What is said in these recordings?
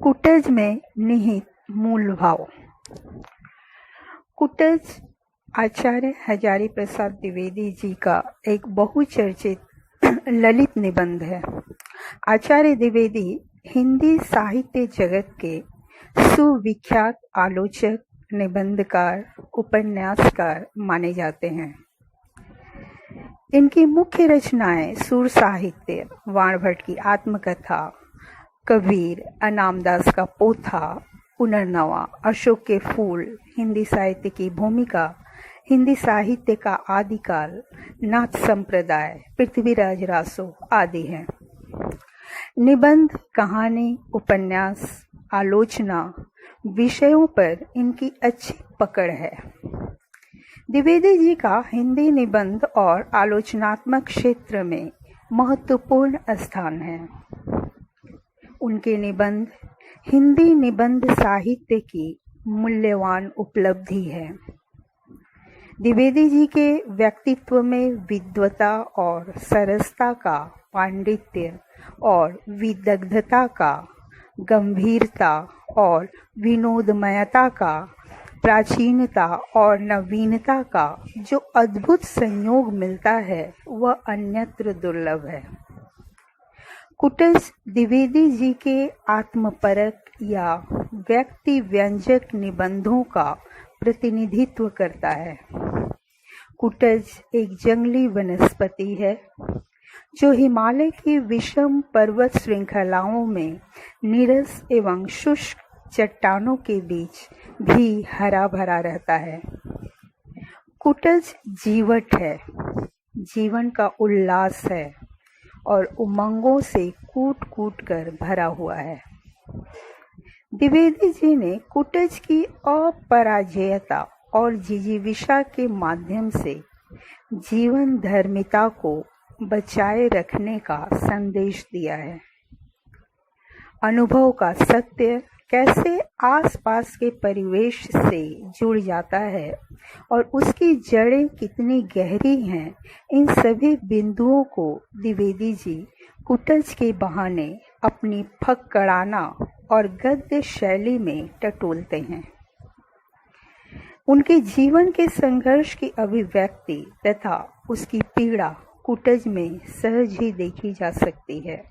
कुटज में निहित मूल भाव। कुटज आचार्य हजारी प्रसाद द्विवेदी जी का एक बहुचर्चित ललित निबंध है। आचार्य द्विवेदी हिंदी साहित्य जगत के सुविख्यात आलोचक, निबंधकार, उपन्यासकार माने जाते हैं। इनकी मुख्य रचनाएं सुर साहित्य, वाणभट्ट की आत्मकथा, कबीर, अनामदास का पोथा, पुनर्नवा, अशोक के फूल, हिंदी साहित्य की भूमिका, हिंदी साहित्य का आदिकाल, नाथ संप्रदाय, पृथ्वीराज रासो आदि हैं। निबंध, कहानी, उपन्यास, आलोचना विषयों पर इनकी अच्छी पकड़ है। द्विवेदी जी का हिंदी निबंध और आलोचनात्मक क्षेत्र में महत्वपूर्ण स्थान है। उनके निबंध हिंदी निबंध साहित्य की मूल्यवान उपलब्धि है। द्विवेदी जी के व्यक्तित्व में विद्वता और सरसता का, पांडित्य और विदग्धता का, गंभीरता और विनोदमयता का, प्राचीनता और नवीनता का जो अद्भुत संयोग मिलता है वह अन्यत्र दुर्लभ है। कुटज द्विवेदी जी के आत्मपरक या व्यक्ति व्यंजक निबंधों का प्रतिनिधित्व करता है। कुटज एक जंगली वनस्पति है जो हिमालय की विषम पर्वत श्रृंखलाओं में नीरस एवं शुष्क चट्टानों के बीच भी हरा भरा रहता है। कुटज जीवट है, जीवन का उल्लास है और उमंगों से कूट कूट कर भरा हुआ है। द्विवेदी जी ने कुटज की अपराजेयता और जिजीविषा के माध्यम से जीवन धर्मिता को बचाए रखने का संदेश दिया है। अनुभव का सत्य कैसे आसपास के परिवेश से जुड़ जाता है और उसकी जड़ें कितनी गहरी हैं, इन सभी बिंदुओं को द्विवेदी जी कुटज के बहाने अपनी फक्कड़ाना और गद्य शैली में टटोलते हैं। उनके जीवन के संघर्ष की अभिव्यक्ति तथा उसकी पीड़ा कुटज में सहज ही देखी जा सकती है।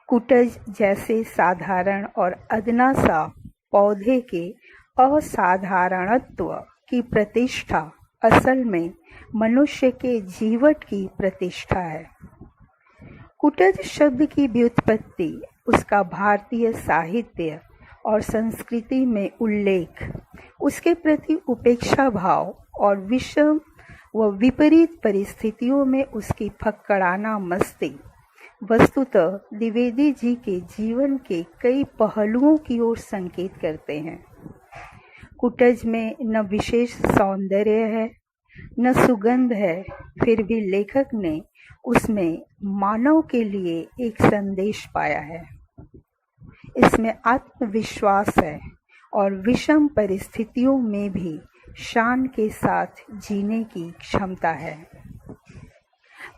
कुटज जैसे साधारण और अदना सा पौधे के असाधारणत्व की प्रतिष्ठा असल में मनुष्य के जीवट की प्रतिष्ठा है। कुटज शब्द की व्युत्पत्ति, उसका भारतीय साहित्य और संस्कृति में उल्लेख, उसके प्रति उपेक्षा भाव और विषम व विपरीत परिस्थितियों में उसकी फक्कड़ाना मस्ती वस्तुतः द्विवेदी जी के जीवन के कई पहलुओं की ओर संकेत करते हैं। कुटज में न विशेष सौंदर्य है, न सुगंध है, फिर भी लेखक ने उसमें मानव के लिए एक संदेश पाया है। इसमें आत्मविश्वास है और विषम परिस्थितियों में भी शान के साथ जीने की क्षमता है।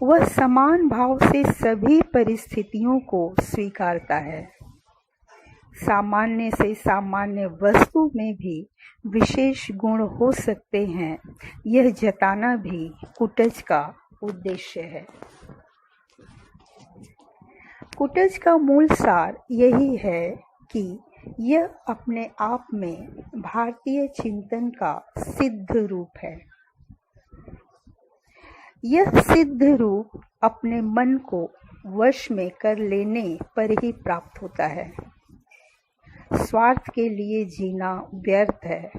वह समान भाव से सभी परिस्थितियों को स्वीकारता है। सामान्य से सामान्य वस्तु में भी विशेष गुण हो सकते हैं, यह जताना भी कुटज का उद्देश्य है। कुटज का मूल सार यही है कि यह अपने आप में भारतीय चिंतन का सिद्ध रूप है। यह सिद्ध रूप अपने मन को वश में कर लेने पर ही प्राप्त होता है। स्वार्थ के लिए जीना व्यर्थ है।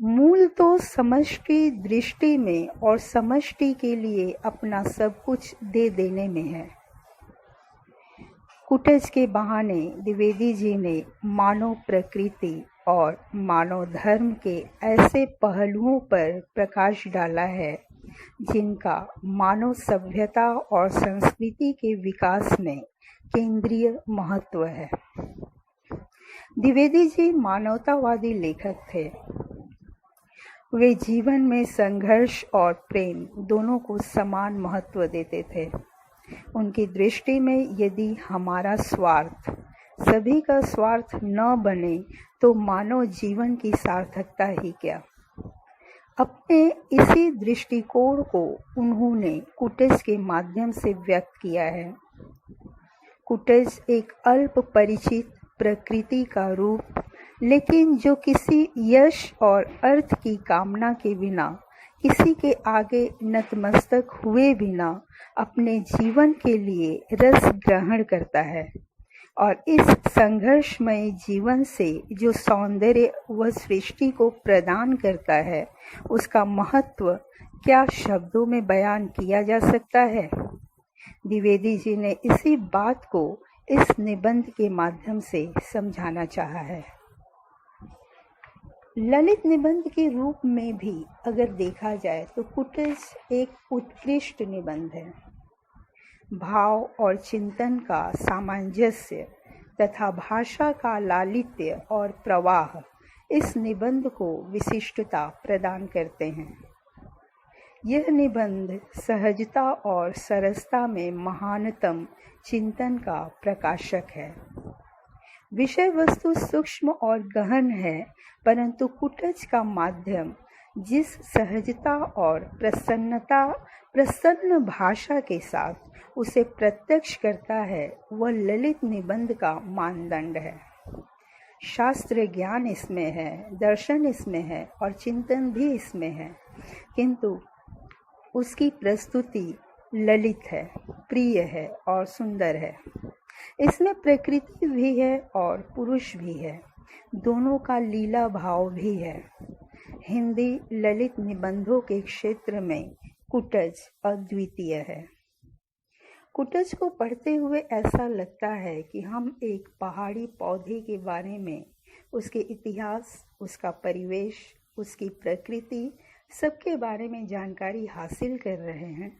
मूल तो समष्टि दृष्टि में और समष्टि के लिए अपना सब कुछ दे देने में है। कुटज के बहाने द्विवेदी जी ने मानव प्रकृति और मानव धर्म के ऐसे पहलुओं पर प्रकाश डाला है जिनका मानव सभ्यता और संस्कृति के विकास में केंद्रीय महत्व है। द्विवेदी जी मानवतावादी लेखक थे। वे जीवन में संघर्ष और प्रेम दोनों को समान महत्व देते थे। उनकी दृष्टि में यदि हमारा स्वार्थ सभी का स्वार्थ न बने तो मानव जीवन की सार्थकता ही क्या। अपने इसी दृष्टिकोण को उन्होंने कुटेज के माध्यम से व्यक्त किया है। कुटेज एक अल्प परिचित प्रकृति का रूप, लेकिन जो किसी यश और अर्थ की कामना के बिना, किसी के आगे नतमस्तक हुए बिना अपने जीवन के लिए रस ग्रहण करता है, और इस संघर्षमय जीवन से जो सौंदर्य वह सृष्टि को प्रदान करता है, उसका महत्व क्या शब्दों में बयान किया जा सकता है। द्विवेदी जी ने इसी बात को इस निबंध के माध्यम से समझाना चाहा है। ललित निबंध के रूप में भी अगर देखा जाए तो कुटेज एक उत्कृष्ट निबंध है। भाव और चिंतन का सामंजस्य तथा भाषा का लालित्य और प्रवाह इस निबंध को विशिष्टता प्रदान करते हैं। यह निबंध सहजता और सरसता में महानतम चिंतन का प्रकाशक है। विषय वस्तु सूक्ष्म और गहन है, परंतु कुटेज का माध्यम जिस सहजता और प्रसन्न भाषा के साथ उसे प्रत्यक्ष करता है, वह ललित निबंध का मानदंड है। शास्त्र ज्ञान इसमें है, दर्शन इसमें है और चिंतन भी इसमें है, किंतु उसकी प्रस्तुति ललित है, प्रिय है और सुंदर है। इसमें प्रकृति भी है और पुरुष भी है, दोनों का लीला भाव भी है। हिंदी ललित निबंधों के क्षेत्र में कुटेज अद्वितीय है। कुटेज को पढ़ते हुए ऐसा लगता है कि हम एक पहाड़ी पौधे के बारे में, उसके इतिहास, उसका परिवेश, उसकी प्रकृति, सबके बारे में जानकारी हासिल कर रहे हैं।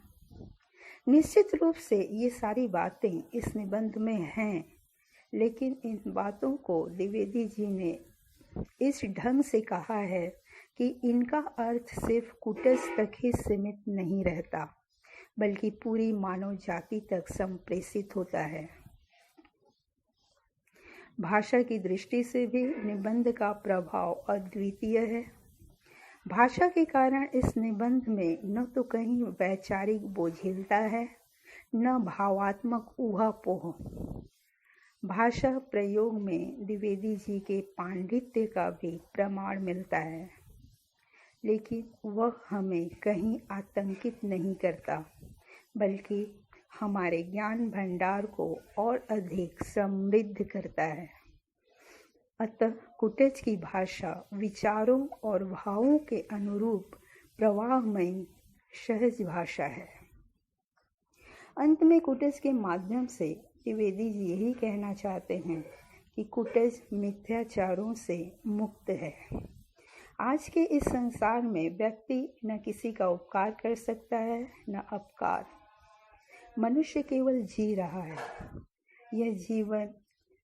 निश्चित रूप से ये सारी बातें इस निबंध में हैं, लेकिन इन बातों को द्विवेदी जी ने इस ढंग से कहा है कि इनका अर्थ सिर्फ कुटेज तक ही सीमित नहीं रहता, बल्कि पूरी मानव जाति तक संप्रेषित होता है। भाषा की दृष्टि से भी निबंध का प्रभाव अद्वितीय है। भाषा के कारण इस निबंध में न तो कहीं वैचारिक बोझिलता है, न भावात्मक ऊहापोह। भाषा प्रयोग में द्विवेदी जी के पांडित्य का भी प्रमाण मिलता है, लेकिन वह हमें कहीं आतंकित नहीं करता, बल्कि हमारे ज्ञान भंडार को और अधिक समृद्ध करता है। अतः कुटेज की भाषा विचारों और भावों के अनुरूप प्रवाहमयी सहज भाषा है। अंत में कुटेज के माध्यम से द्विवेदी जी यही कहना चाहते हैं कि कुटेज मिथ्याचारों से मुक्त है। आज के इस संसार में व्यक्ति न किसी का उपकार कर सकता है, न अपकार। मनुष्य केवल जी रहा है। यह जीवन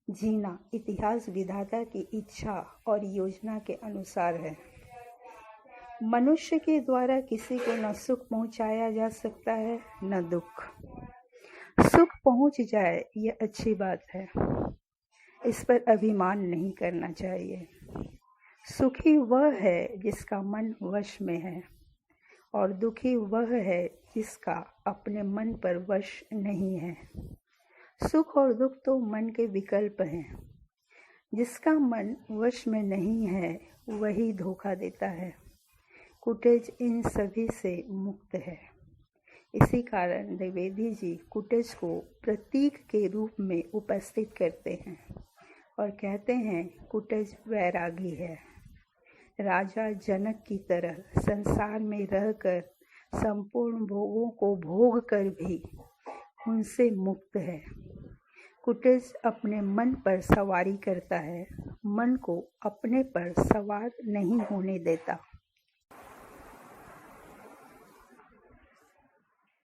जीना इतिहास विधाता की इच्छा और योजना के अनुसार है। मनुष्य के द्वारा किसी को न सुख पहुंचाया जा सकता है, न दुख। सुख पहुंच जाए यह अच्छी बात है, इस पर अभिमान नहीं करना चाहिए। सुखी वह है जिसका मन वश में है, और दुखी वह है जिसका अपने मन पर वश नहीं है। सुख और दुख तो मन के विकल्प हैं। जिसका मन वश में नहीं है वही धोखा देता है। कुटेज इन सभी से मुक्त है। इसी कारण द्विवेदी जी कुटेज को प्रतीक के रूप में उपस्थित करते हैं और कहते हैं कुटेज वैरागी है। राजा जनक की तरह संसार में रहकर संपूर्ण भोगों को भोग कर भी उनसे मुक्त है। कुटेज अपने मन पर सवारी करता है, मन को अपने पर सवार नहीं होने देता।